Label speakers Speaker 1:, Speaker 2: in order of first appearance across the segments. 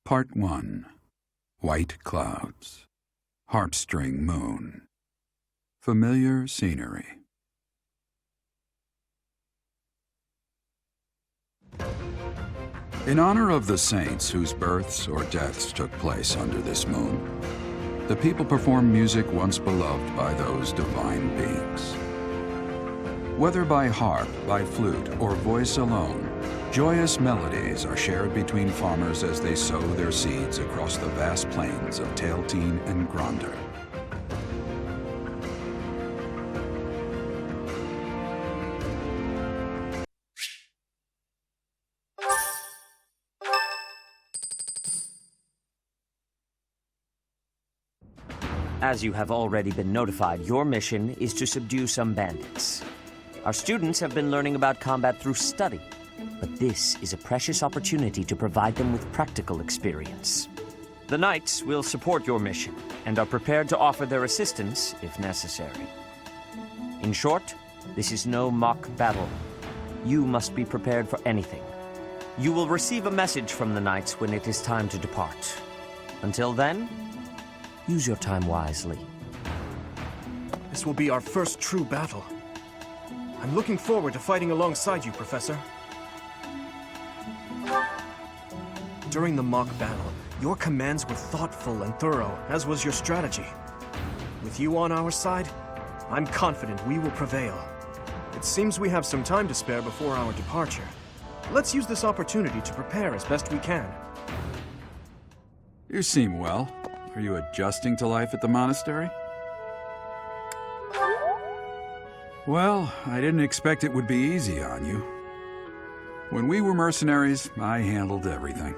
Speaker 1: Part 1. White Clouds. Heartstring Moon. Familiar scenery. In honor of the saints whose births or deaths took place under this moon, the people perform music once beloved by those divine beings. Whether by harp, by flute, or voice alone, joyous melodies are shared between farmers as they sow their seeds across the vast plains of Tailteen and Gronder.
Speaker 2: As you have already been notified, your mission is to subdue some bandits. Our students have been learning about combat through study, but this is a precious opportunity to provide them with practical experience. The Knights will support your mission and are prepared to offer their assistance if necessary. In short, this is no mock battle. You must be prepared for anything. You will receive a message from the Knights when it is time to depart. Until then, use your time wisely.
Speaker 3: This will be our first true battle. I'm looking forward to fighting alongside you, Professor. During the mock battle, your commands were thoughtful and thorough, as was your strategy. With you on our side, I'm confident we will prevail. It seems we have some time to spare before our departure. Let's use this opportunity to prepare as best we can.
Speaker 1: You seem well. Are you adjusting to life at the monastery? Well, I didn't expect it would be easy on you. When we were mercenaries, I handled everything.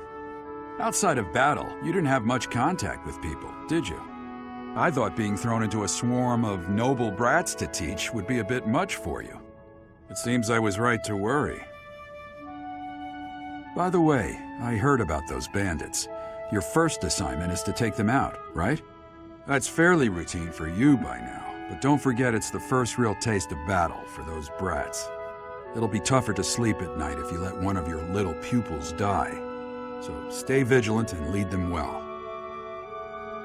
Speaker 1: Outside of battle, you didn't have much contact with people, did you? I thought being thrown into a swarm of noble brats to teach would be a bit much for you. It seems I was right to worry. By the way, I heard about those bandits. Your first assignment is to take them out, right? That's fairly routine for you by now, but don't forget it's the first real taste of battle for those brats. It'll be tougher to sleep at night if you let one of your little pupils die. So stay vigilant and lead them well.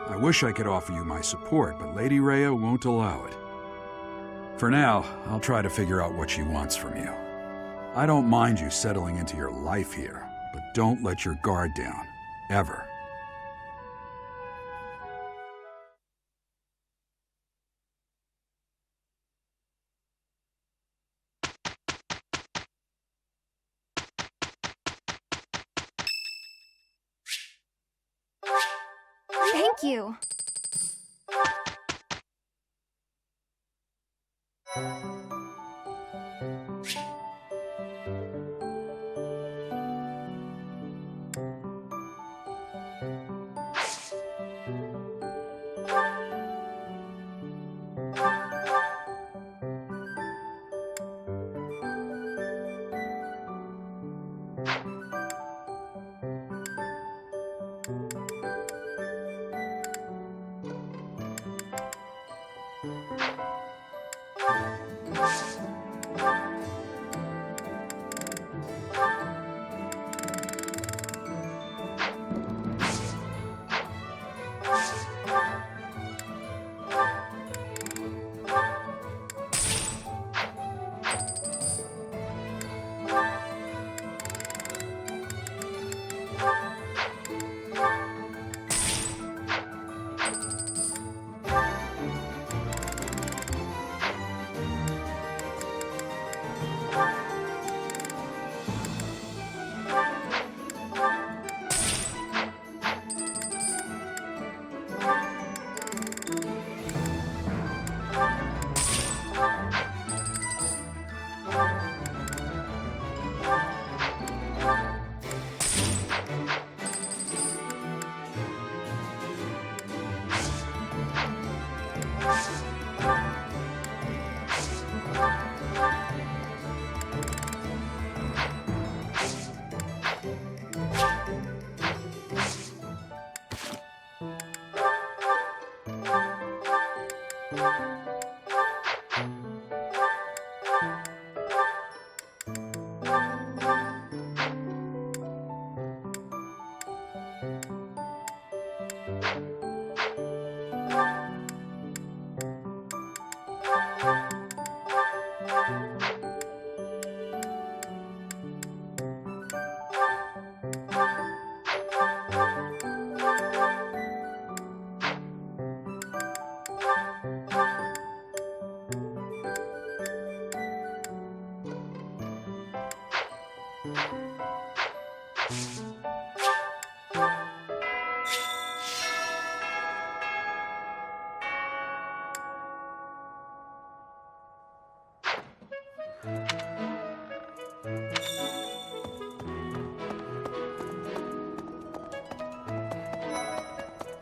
Speaker 1: I wish I could offer you my support, but Lady Rhea won't allow it. For now, I'll try to figure out what she wants from you. I don't mind you settling into your life here, but don't let your guard down, ever.
Speaker 4: Thank you.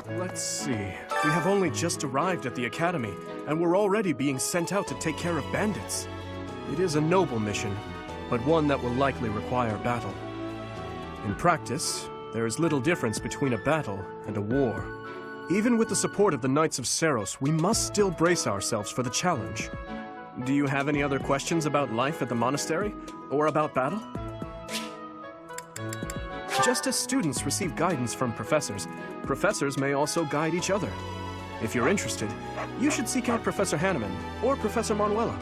Speaker 3: Let's see. We have only just arrived at the academy, and we're already being sent out to take care of bandits. It is a noble mission, but one that will likely require battle. In practice, there is little difference between a battle and a war. Even with the support of the Knights of Seros, we must still brace ourselves for the challenge. Do you have any other questions about life at the monastery? Or about battle? Just as students receive guidance from professors, professors may also guide each other. If you're interested, you should seek out Professor Hanneman or Professor Manuela.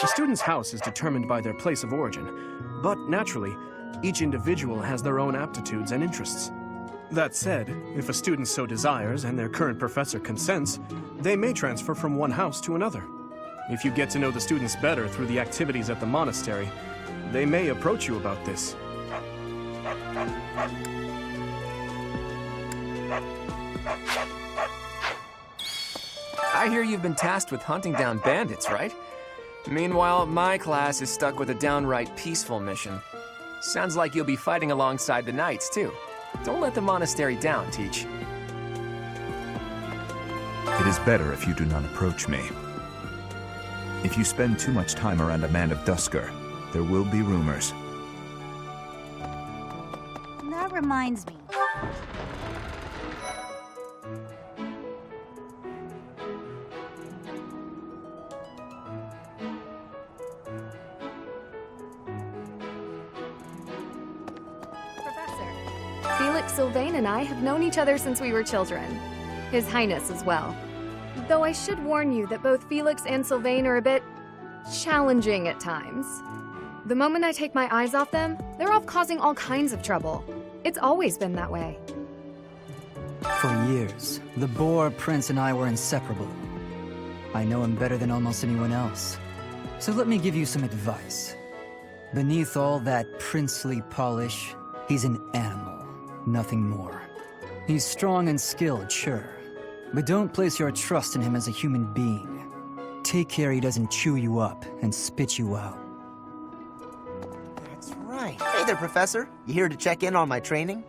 Speaker 3: A student's house is determined by their place of origin, but naturally, each individual has their own aptitudes and interests. That said, if a student so desires and their current professor consents, they may transfer from one house to another. If you get to know the students better through the activities at the monastery, they may approach you about this.
Speaker 4: I hear you've been tasked with hunting down bandits, right? Meanwhile, my class is stuck with a downright peaceful mission. Sounds like you'll be fighting alongside the knights, too. Don't let the monastery down, Teach.
Speaker 5: It is better if you do not approach me. If you spend too much time around a man of Dusker, there will be rumors.
Speaker 6: That reminds me.
Speaker 7: Felix Sylvain and I have known each other since we were children. His Highness as well. Though I should warn you that both Felix and Sylvain are a bit challenging at times. The moment I take my eyes off them, they're off causing all kinds of trouble. It's always been that way.
Speaker 8: For years, the Boar Prince and I were inseparable. I know him better than almost anyone else. So let me give you some advice. Beneath all that princely polish, he's an animal, nothing more. He's strong and skilled, sure. But don't place your trust in him as a human being. Take care he doesn't chew you up and spit you out.
Speaker 9: That's right. Hey there, Professor. You here to check in on my training?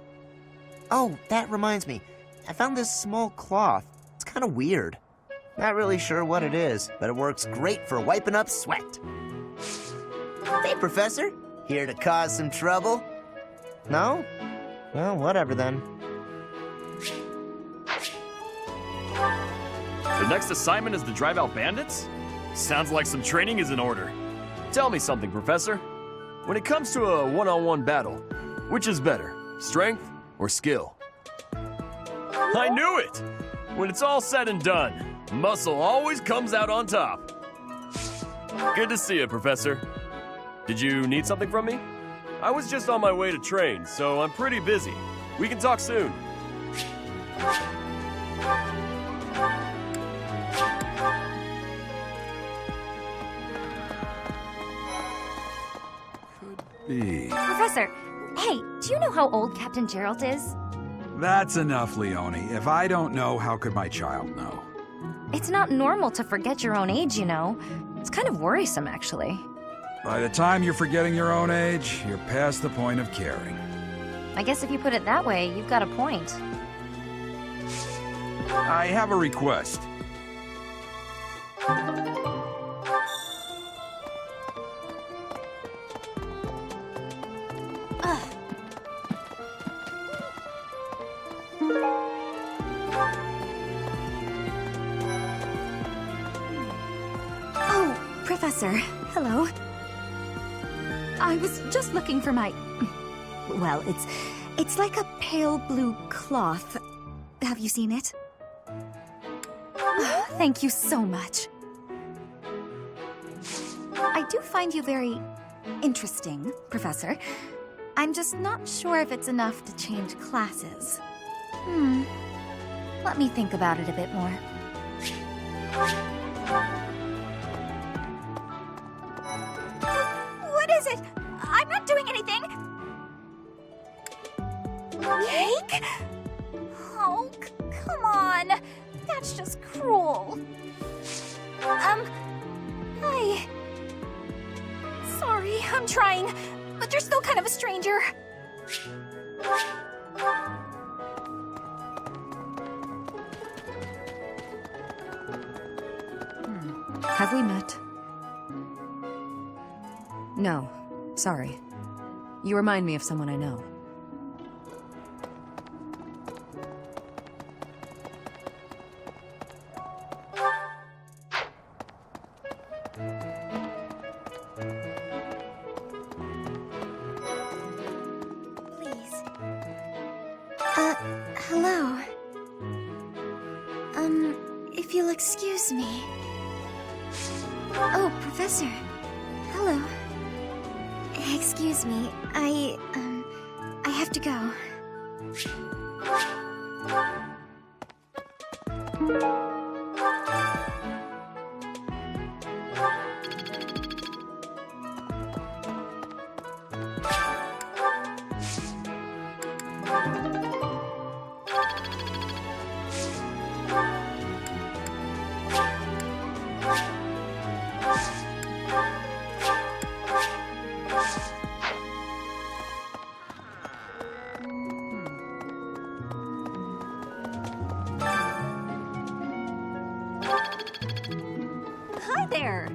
Speaker 9: Oh, that reminds me. I found this small cloth. It's kind of weird. Not really sure what it is, but it works great for wiping up sweat. Hey, Professor. Here to cause some trouble? No? Well, whatever then.
Speaker 10: The next assignment is to drive out bandits? Sounds like some training is in order. Tell me something, Professor. When it comes to a one-on-one battle, which is better, strength or skill? I knew it! When it's all said and done, muscle always comes out on top. Good to see you, Professor. Did you need something from me? I was just on my way to train, so I'm pretty busy. We can talk soon.
Speaker 6: Professor, hey, do you know how old Captain Jeralt is?
Speaker 1: That's enough, Leone. If I don't know, how could my child know?
Speaker 6: It's not normal to forget your own age, you know. It's kind of worrisome, actually.
Speaker 1: By the time you're forgetting your own age, you're past the point of caring.
Speaker 6: I guess if you put it that way, you've got a point.
Speaker 1: I have a request.
Speaker 6: Oh, Professor, hello. I was just looking for my... Well, it's like a pale blue cloth. Have you seen it? Oh, thank you so much. I do find you very interesting, Professor. I'm just not sure if it's enough to change classes. Let me think about it a bit more. What is it? I'm not doing anything! Cake? Oh, come on! That's just cruel. Hi. Sorry, I'm trying. but you're still kind of a stranger.
Speaker 11: Have we met? No. Sorry. You remind me of someone I know.
Speaker 6: Please. Hello. If you'll excuse me. Oh, Professor. Hello. Excuse me, I have to go.
Speaker 11: Hi there!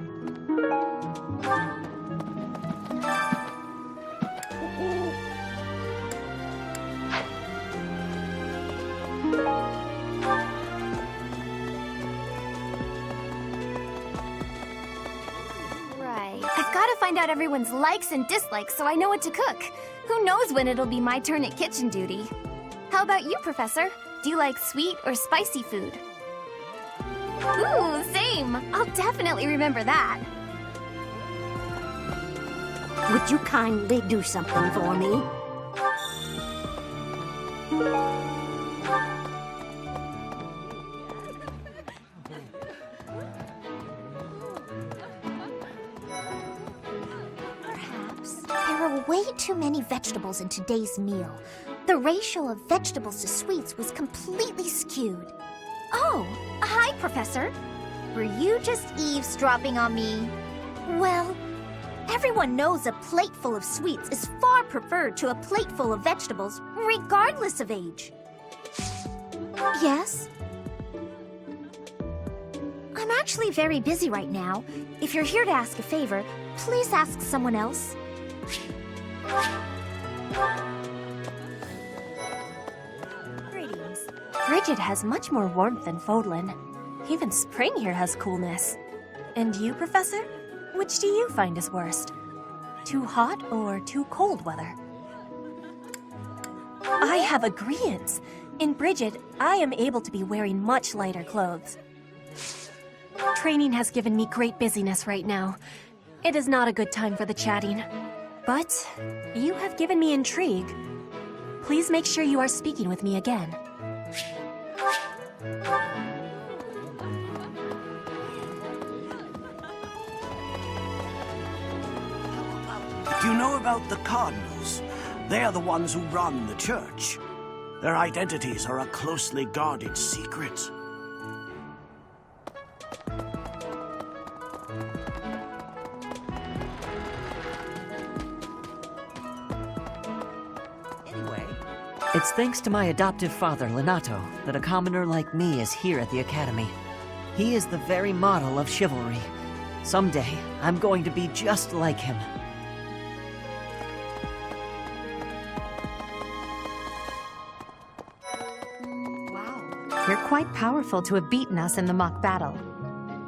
Speaker 6: Right. I've got to find out everyone's likes and dislikes so I know what to cook. Who knows when it'll be my turn at kitchen duty? How about you, Professor? Do you like sweet or spicy food? Ooh, same! I'll definitely remember that.
Speaker 12: Would you kindly do something for me?
Speaker 6: Perhaps. There are way too many vegetables in today's meal. The ratio of vegetables to sweets was completely skewed. Oh, hi, Professor. Were you just eavesdropping on me? Well, everyone knows a plate full of sweets is far preferred to a plate full of vegetables, regardless of age. Yes? I'm actually very busy right now. If you're here to ask a favor, please ask someone else. Greetings. Bridget has much more warmth than Fodlan. Even spring here has coolness. And you, Professor? Which do you find is worst? Too hot or too cold weather? I have agreeance. In Bridget, I am able to be wearing much lighter clothes. Training has given me great busyness right now. It is not a good time for the chatting. But you have given me intrigue. Please make sure you are speaking with me again.
Speaker 13: Do you know about the Cardinals? They are the ones who run the church. Their identities are a closely guarded secret.
Speaker 2: It's thanks to my adoptive father, Lenato, that a commoner like me is here at the Academy. He is the very model of chivalry. Someday, I'm going to be just like him.
Speaker 11: Wow. You're quite powerful to have beaten us in the mock battle.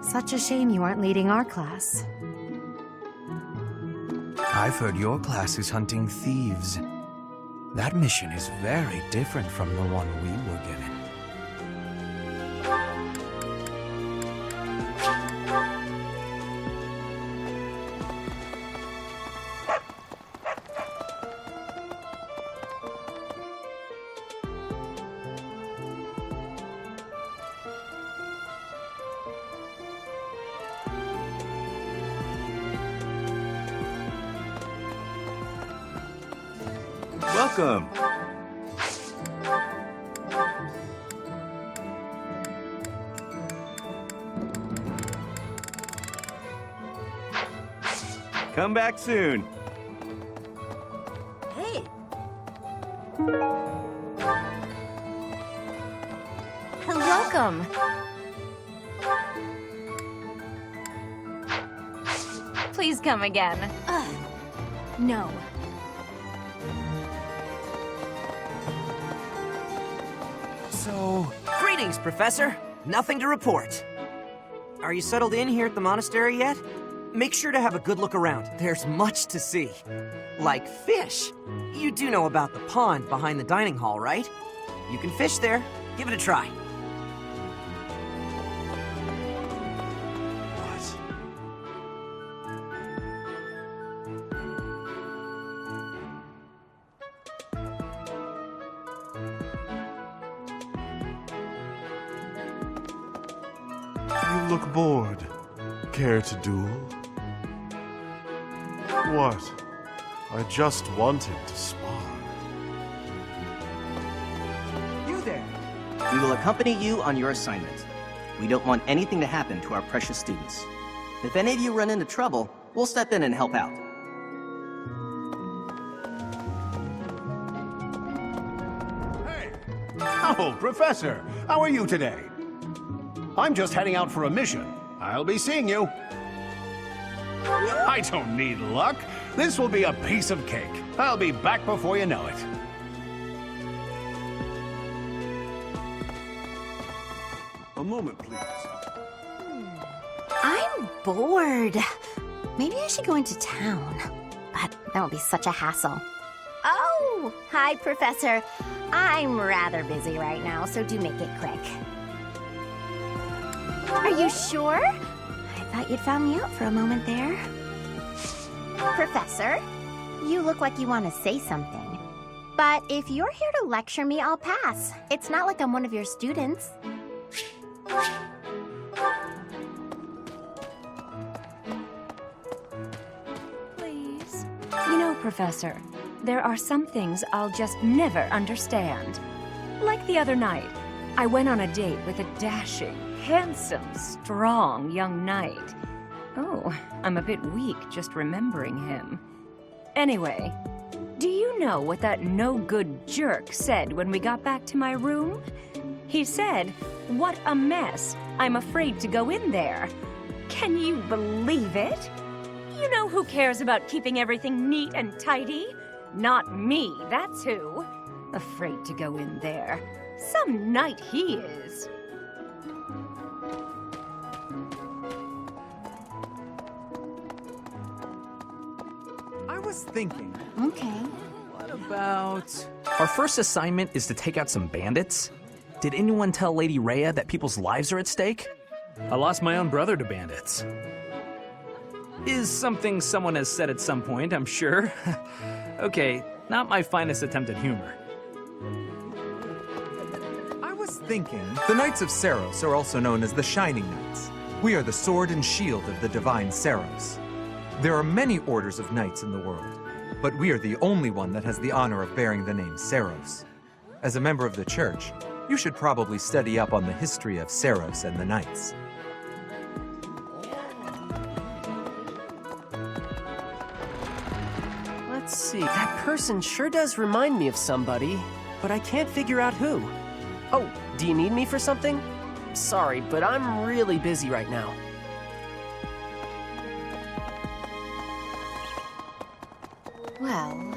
Speaker 11: Such a shame you aren't leading our class.
Speaker 14: I've heard your class is hunting thieves. That mission is very different from the one we were given.
Speaker 15: Welcome. Come back soon.
Speaker 11: Welcome. Please come again.
Speaker 6: No.
Speaker 15: So, greetings, Professor. Nothing to report. Are you settled in here at the monastery yet? Make sure to have a good look around. There's much to see. Like fish. You do know about the pond behind the dining hall, right? You can fish there. Give it a try.
Speaker 16: You look bored. Care to duel? What? I just wanted to spar.
Speaker 17: You there! We will accompany you on your assignment. We don't want anything to happen to our precious students. If any of you run into trouble, we'll step in and help out.
Speaker 18: Oh, Professor, how are you today? I'm just heading out for a mission. I'll be seeing you. I don't need luck. This will be a piece of cake. I'll be back before you know it.
Speaker 16: A moment, please.
Speaker 12: I'm bored. Maybe I should go into town. But that would be such a hassle. Oh, hi, Professor. I'm rather busy right now, so do make it quick. Are you sure? I thought you'd found me out for a moment there. Professor, you look like you want to say something. But if you're here to lecture me, I'll pass. It's not like I'm one of your students.
Speaker 19: Please. You know, Professor, there are some things I'll just never understand. Like the other night, I went on a date with a dashing, handsome, strong young knight. Oh, I'm a bit weak just remembering him. Anyway, do you know what that no-good jerk said when we got back to my room? He said, "What a mess. I'm afraid to go in there." Can you believe it? You know who cares about keeping everything neat and tidy? Not me, that's who. Afraid to go in there. Some knight he is.
Speaker 14: I was thinking.
Speaker 12: Okay.
Speaker 14: What about... Our first assignment is to take out some bandits. Did anyone tell Lady Rhea that people's lives are at stake? I lost my own brother to bandits. Is something someone has said at some point, I'm sure. Okay, not my finest attempt at humor.
Speaker 8: I was thinking... The Knights of Seros are also known as the Shining Knights. We are the sword and shield of the divine Seros. There are many orders of knights in the world, but we are the only one that has the honor of bearing the name Seros. As a member of the church, you should probably study up on the history of Seros and the knights.
Speaker 3: Let's see, that person sure does remind me of somebody, but I can't figure out who. Oh, do you need me for something? Sorry, but I'm really busy right now.
Speaker 12: Well...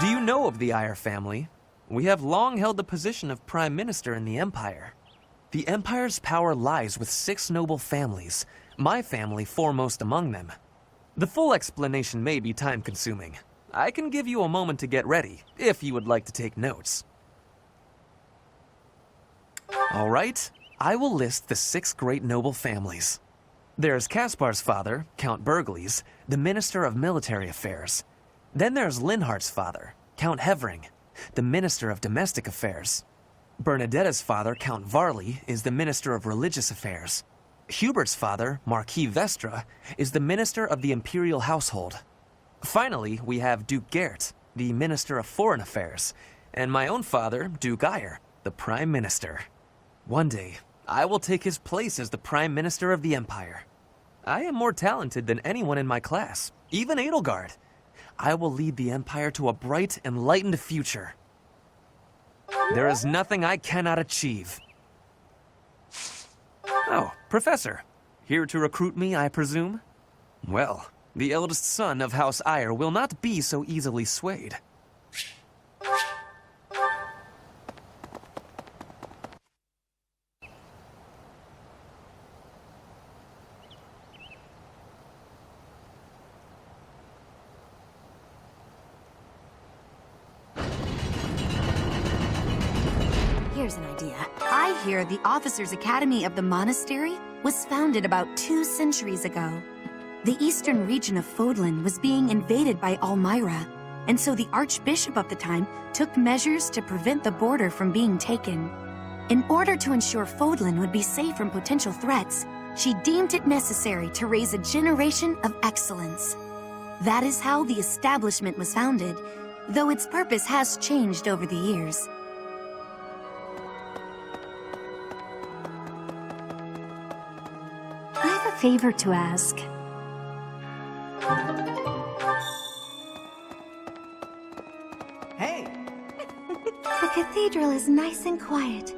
Speaker 20: Do you know of the Eyre family? We have long held the position of Prime Minister in the Empire. The Empire's power lies with 6 noble families, my family foremost among them. The full explanation may be time-consuming. I can give you a moment to get ready, if you would like to take notes. All right, I will list the 6 great noble families. There's Caspar's father, Count Burgles, the Minister of Military Affairs. Then there's Linhardt's father, Count Hevering, the Minister of Domestic Affairs. Bernadetta's father, Count Varley, is the Minister of Religious Affairs. Hubert's father, Marquis Vestra, is the Minister of the Imperial Household. Finally, we have Duke Gert, the Minister of Foreign Affairs, and my own father, Duke Eyre, the Prime Minister. One day, I will take his place as the Prime Minister of the Empire. I am more talented than anyone in my class, even Edelgard. I will lead the Empire to a bright, enlightened future. There is nothing I cannot achieve. Oh, Professor. Here to recruit me, I presume? Well, the eldest son of House Ire will not be so easily swayed.
Speaker 11: Here's an idea. I hear the Officers' Academy of the Monastery was founded about 2 centuries ago. The eastern region of Fodlan was being invaded by Almyra, and so the Archbishop of the time took measures to prevent the border from being taken. In order to ensure Fodlan would be safe from potential threats, she deemed it necessary to raise a generation of excellence. That is how the establishment was founded, though its purpose has changed over the years.
Speaker 19: I have a favor to ask.
Speaker 15: Hey!
Speaker 6: The cathedral is nice and quiet.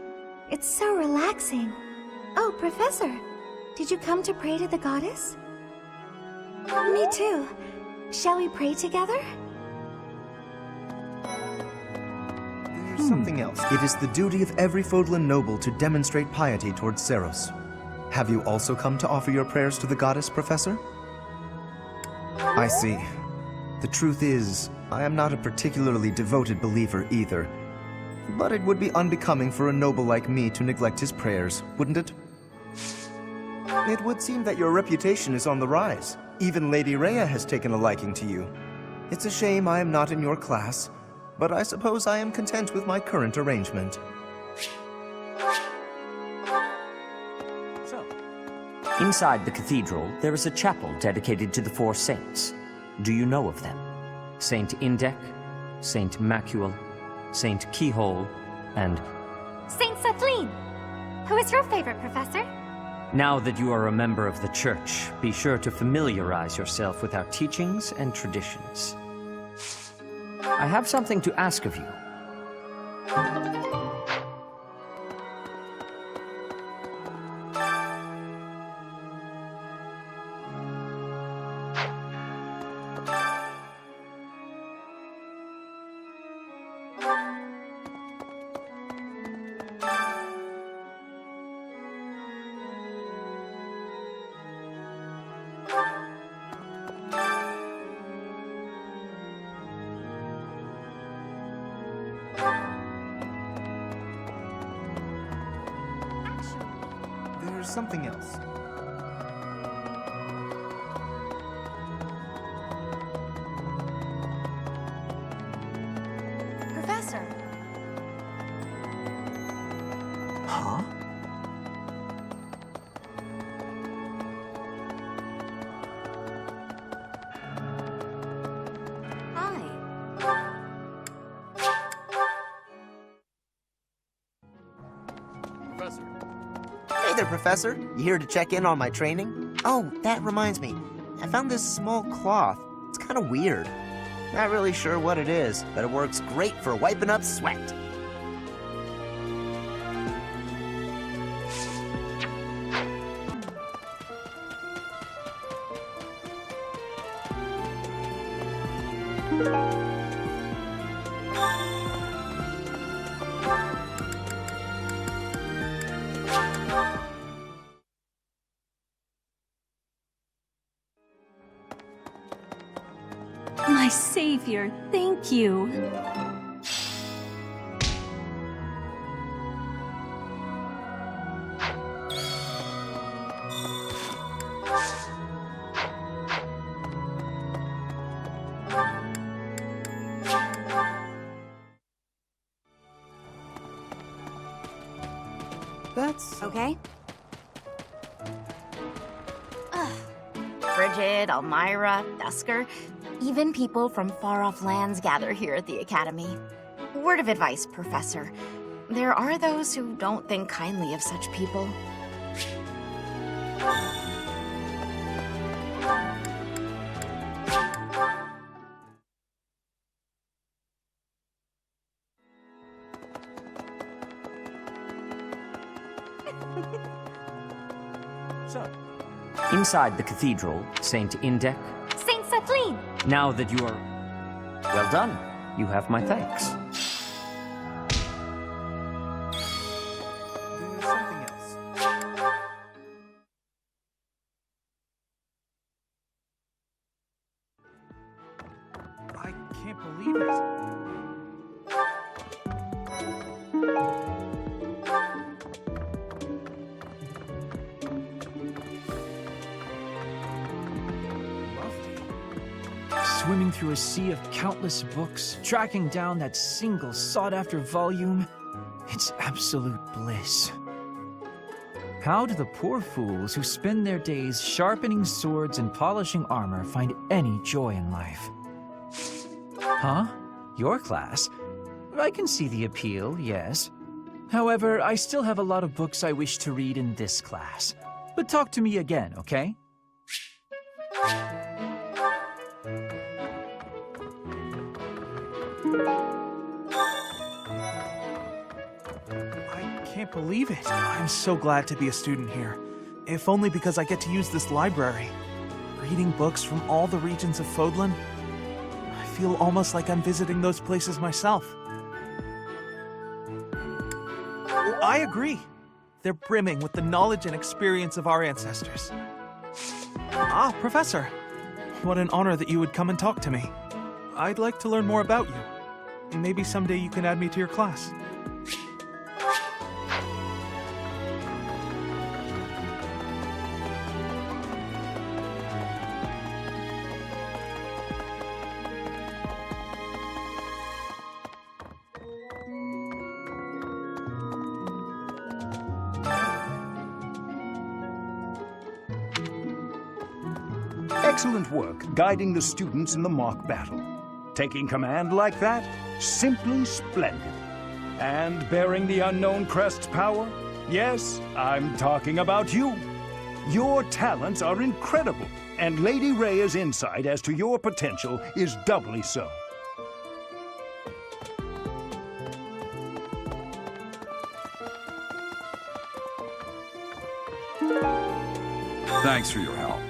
Speaker 6: It's so relaxing. Oh, Professor, did you come to pray to the goddess? Me too. Shall we pray together?
Speaker 3: There's something else. It is the duty of every Fodlan noble to demonstrate piety towards Seros. Have you also come to offer your prayers to the goddess, Professor? I see. The truth is, I am not a particularly devoted believer either. But it would be unbecoming for a noble like me to neglect his prayers, wouldn't it? It would seem that your reputation is on the rise. Even Lady Rhea has taken a liking to you. It's a shame I am not in your class, but I suppose I am content with my current arrangement.
Speaker 2: Inside the cathedral, there is a chapel dedicated to the 4 saints. Do you know of them? Saint Indek, Saint Macuel, Saint Keyhole, and...
Speaker 6: Saint Sethlin! Who is your favorite, Professor?
Speaker 2: Now that you are a member of the Church, be sure to familiarize yourself with our teachings and traditions. I have something to ask of you.
Speaker 3: There's something else.
Speaker 6: Professor.
Speaker 3: Huh?
Speaker 10: Professor.
Speaker 9: Hey there, Professor. You here to check in on my training? Oh, that reminds me. I found this small cloth. It's kind of weird. Not really sure what it is, but it works great for wiping up sweat.
Speaker 19: My savior, thank you.
Speaker 3: That's...
Speaker 12: Okay. Frigid, Almyra, Dusker, even people from far-off lands gather here at the Academy. Word of advice, Professor. There are those who don't think kindly of such people.
Speaker 15: So?
Speaker 2: Inside the cathedral, Saint Indek.
Speaker 6: Saint Sethlin!
Speaker 2: Now that you are... well done. You have my thanks.
Speaker 15: There's something else. I can't believe it.
Speaker 8: Swimming through a sea of countless books, tracking down that single sought-after volume, it's absolute bliss. How do the poor fools who spend their days sharpening swords and polishing armor find any joy in life? Huh? Your class? I can see the appeal, yes. However, I still have a lot of books I wish to read in this class. But talk to me again, okay?
Speaker 15: I can't believe it. I'm so glad to be a student here. If only because I get to use this library. Reading books from all the regions of Fodlan, I feel almost like I'm visiting those places myself. I agree. They're brimming with the knowledge and experience of our ancestors. Ah, Professor. What an honor that you would come and talk to me. I'd like to learn more about you. Maybe someday you can add me to your class.
Speaker 21: Excellent work guiding the students in the mock battle. Taking command like that? Simply splendid. And bearing the unknown crest's power? Yes, I'm talking about you. Your talents are incredible, and Lady Rhea's insight as to your potential is doubly so.
Speaker 1: Thanks for your help.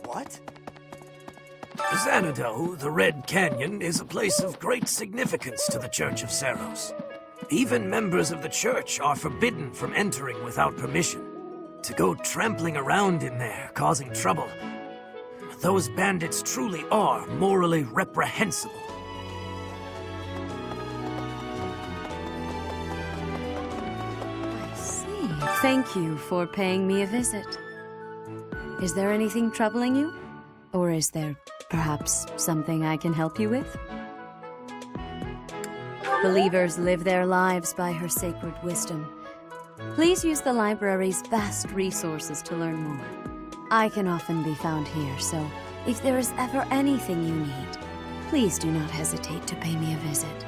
Speaker 15: What?
Speaker 13: Xanadu, the Red Canyon, is a place of great significance to the Church of Seros. Even members of the church are forbidden from entering without permission. To go trampling around in there, causing trouble. Those bandits truly are morally reprehensible.
Speaker 19: I see. Thank you for paying me a visit. Is there anything troubling you? Or is there perhaps something I can help you with? Believers live their lives by her sacred wisdom. Please use the library's vast resources to learn more. I can often be found here, so if there is ever anything you need, please do not hesitate to pay me a visit.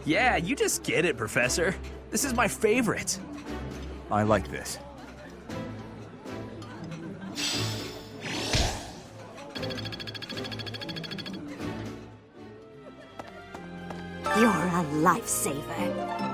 Speaker 14: Yeah, you just get it, Professor. This is my favorite.
Speaker 5: I like this.
Speaker 12: You're a lifesaver.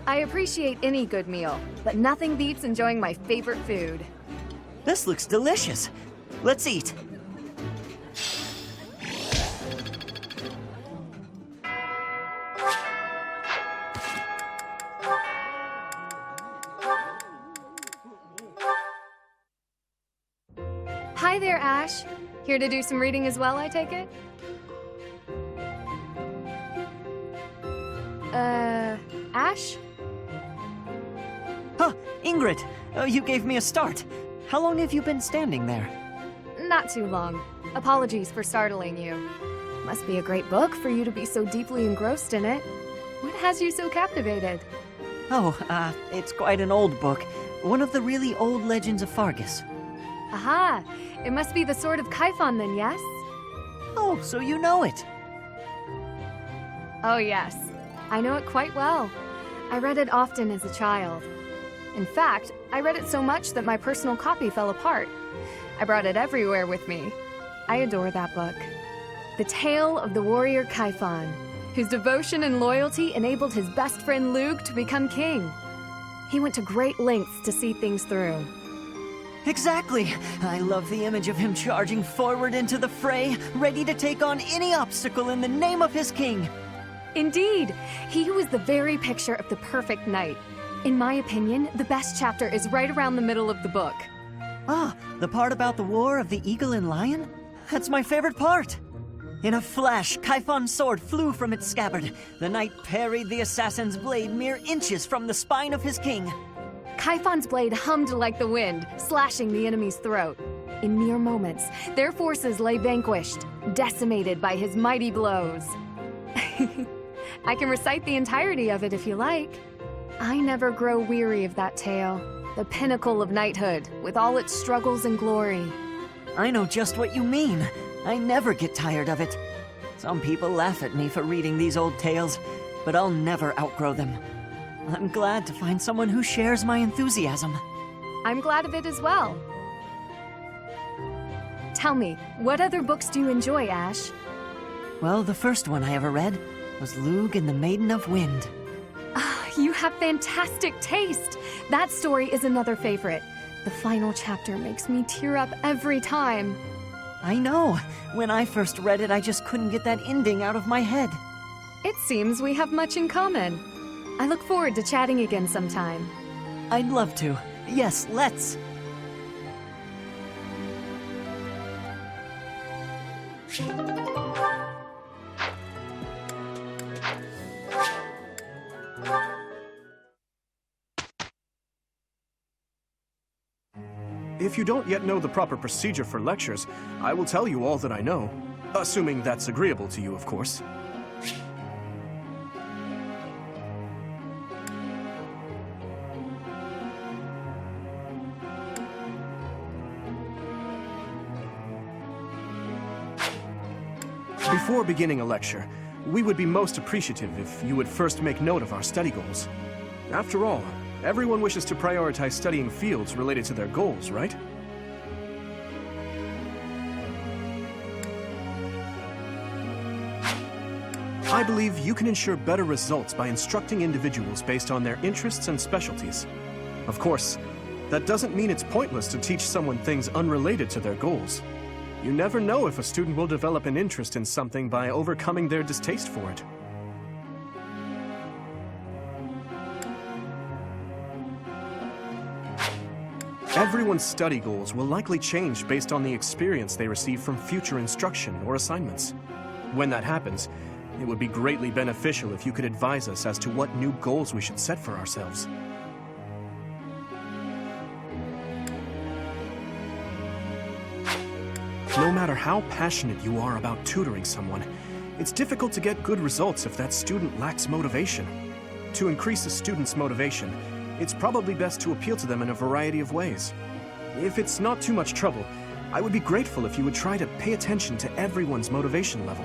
Speaker 7: I appreciate any good meal, but nothing beats enjoying my favorite food.
Speaker 15: This looks delicious. Let's eat.
Speaker 7: Hi there, Ash. Here to do some reading as well, I take it? Ash?
Speaker 15: Huh, Ingrid, you gave me a start. How long have you been standing there?
Speaker 7: Not too long. Apologies for startling you. Must be a great book for you to be so deeply engrossed in it. What has you so captivated?
Speaker 15: Oh, it's quite an old book. One of the really old legends of Fargus.
Speaker 7: Aha! It must be the Sword of Kaifon then, yes?
Speaker 15: Oh, so you know it.
Speaker 7: Oh, yes. I know it quite well. I read it often as a child. In fact, I read it so much that my personal copy fell apart. I brought it everywhere with me. I adore that book. The tale of the warrior Kaifon, whose devotion and loyalty enabled his best friend Lug to become king. He went to great lengths to see things through.
Speaker 15: Exactly. I love the image of him charging forward into the fray, ready to take on any obstacle in the name of his king.
Speaker 7: Indeed, he was the very picture of the perfect knight. In my opinion, the best chapter is right around the middle of the book.
Speaker 15: Ah, the part about the war of the eagle and lion? That's my favorite part. In a flash, Kaifon's sword flew from its scabbard. The knight parried the assassin's blade mere inches from the spine of his king.
Speaker 7: Kaifon's blade hummed like the wind, slashing the enemy's throat. In mere moments, their forces lay vanquished, decimated by his mighty blows. I can recite the entirety of it if you like. I never grow weary of that tale, the pinnacle of knighthood, with all its struggles and glory.
Speaker 15: I know just what you mean. I never get tired of it. Some people laugh at me for reading these old tales, but I'll never outgrow them. I'm glad to find someone who shares my enthusiasm.
Speaker 7: I'm glad of it as well. Tell me, what other books do you enjoy, Ash?
Speaker 15: Well, the first one I ever read was Lug and the Maiden of Wind.
Speaker 7: You have fantastic taste. That story is another favorite. The final chapter makes me tear up every time.
Speaker 15: I know. When I first read it, I just couldn't get that ending out of my head.
Speaker 7: It seems we have much in common. I look forward to chatting again sometime.
Speaker 15: I'd love to. Yes, let's.
Speaker 3: If you don't yet know the proper procedure for lectures, I will tell you all that I know. Assuming that's agreeable to you, of course. Before beginning a lecture, we would be most appreciative if you would first make note of our study goals. After all, Everyone wishes to prioritize studying fields related to their goals, right? I believe you can ensure better results by instructing individuals based on their interests and specialties. Of course, that doesn't mean it's pointless to teach someone things unrelated to their goals. You never know if a student will develop an interest in something by overcoming their distaste for it. Everyone's study goals will likely change based on the experience they receive from future instruction or assignments. When that happens, it would be greatly beneficial if you could advise us as to what new goals we should set for ourselves. No matter how passionate you are about tutoring someone, it's difficult to get good results if that student lacks motivation. To increase a student's motivation, it's probably best to appeal to them in a variety of ways. If it's not too much trouble, I would be grateful if you would try to pay attention to everyone's motivation level.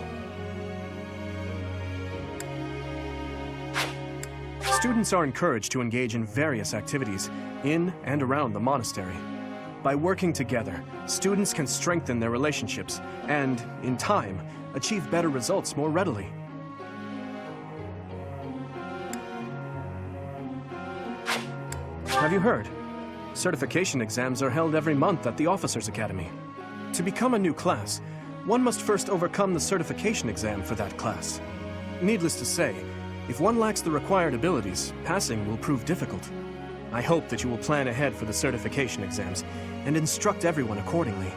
Speaker 3: Students are encouraged to engage in various activities in and around the monastery. By working together, students can strengthen their relationships and, in time, achieve better results more readily. Have you heard? Certification exams are held every month at the Officers' Academy. To become a new class, one must first overcome the certification exam for that class. Needless to say, if one lacks the required abilities, passing will prove difficult. I hope that you will plan ahead for the certification exams and instruct everyone accordingly.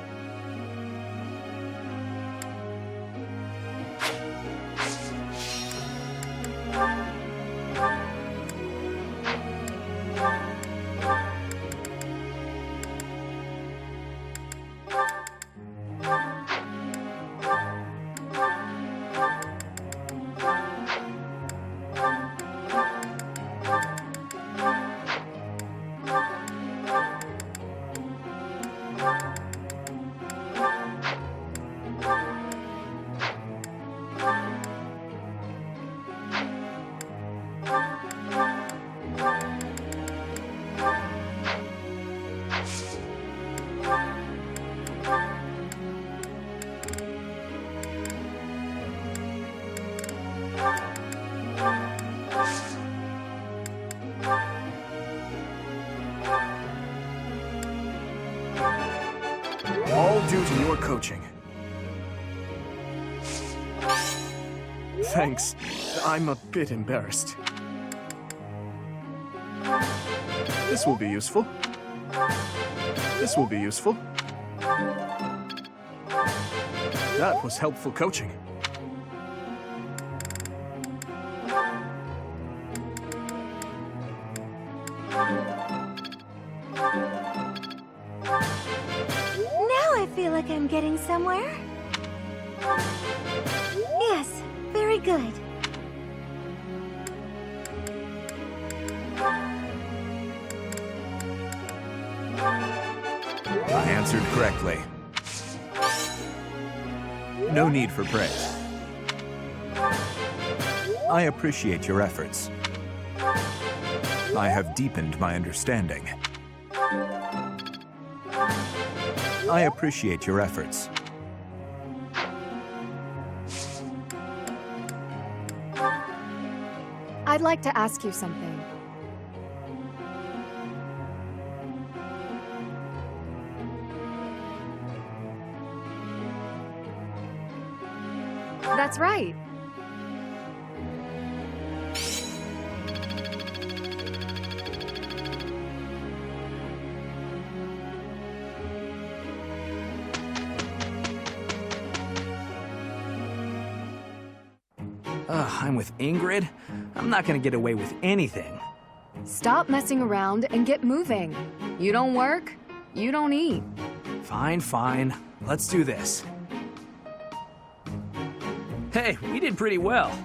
Speaker 3: All due to your coaching. Thanks. I'm a bit embarrassed. This will be useful. This will be useful. That was helpful coaching.
Speaker 12: I feel like I'm getting somewhere. Yes, very good.
Speaker 5: I answered correctly. No need for praise. I appreciate your efforts. I have deepened my understanding. I appreciate your efforts.
Speaker 7: I'd like to ask you something. That's right.
Speaker 14: I'm with Ingrid? I'm not gonna get away with anything.
Speaker 7: Stop messing around and get moving. You don't work, you don't eat.
Speaker 14: Fine, fine. Let's do this. Hey, we did pretty well.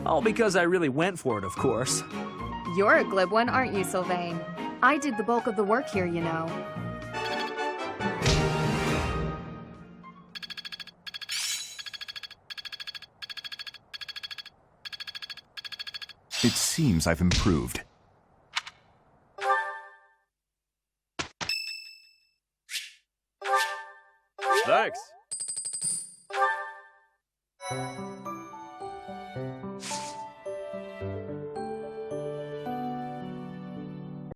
Speaker 14: All because I really went for it, of course.
Speaker 7: You're a glib one, aren't you, Sylvain? I did the bulk of the work here, you know.
Speaker 5: It seems I've improved.
Speaker 10: Thanks.